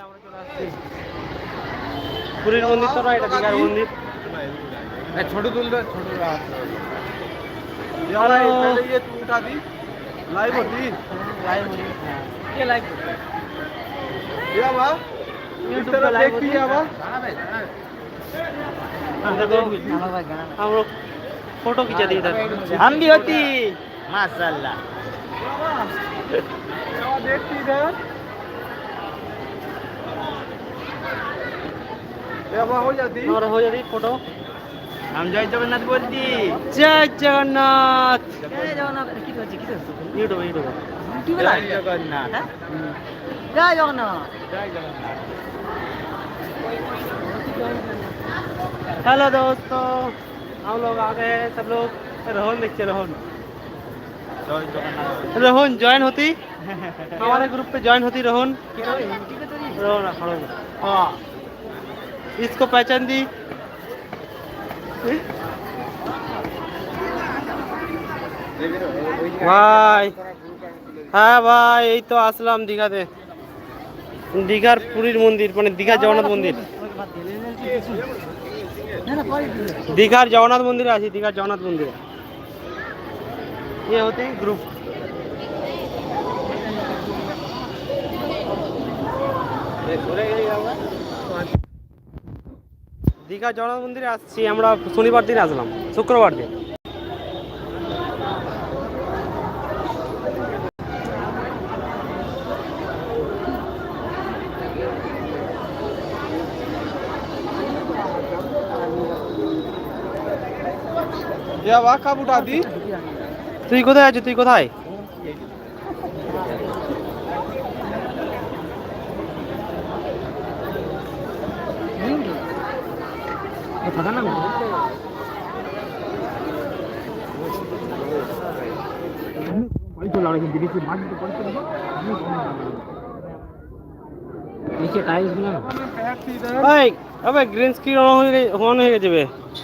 আমরা চলে আসছি পুরীর মন্দির তো না, এটা দীঘার মন্দির। छोटू तुल दे छोटू रात हेलो। ये तू उठा दी लाइव होती लाइव हो रही है ये लाइव या बा इस तरह देख भी या बा देखो हम लोग फोटो खींचा दी इधर, हम भी होती माशाल्लाह। देख भी इधर या बा हो जाती और हो जाती फोटो। हम जय जगन्नाथ बोलती जय जगन्नाथ। जय जगन्नाथ की होची की यूट्यूब यूट्यूब जय जगन्नाथ जय जगन्नाथ। जय जगन्नाथ हेलो दोस्तों, हम लोग आ गए हैं सब लोग। रोहन देखिए रोहन, जय जगन्नाथ रोहन ज्वाइन होती हमारे ग्रुप पे ज्वाइन होती रोहन। रोहन खड़ो हाँ, इसको पहचान दी। ভাই হ্যাঁ ভাই, এই তো আসলাম দীঘাতে, দীঘার পুরীর মন্দির মানে দীঘার জগন্নাথ মন্দির। দীঘার জগন্নাথ মন্দিরে আছি, দীঘার জগন্নাথ মন্দিরে। ये होते हैं ग्रुप। দীঘা জগন্নাথ মন্দিরে আসছি আমরা, শনিবার দিন আসলাম, শুক্রবার দিন। या बा कब उठा दी তুই কোথায় আছিস, তুই কোথায়? नीचे टाइल्स गुलो ना ভাই, আবে গ্রিন স্ক্রিন অন হয়ে গেছে বে।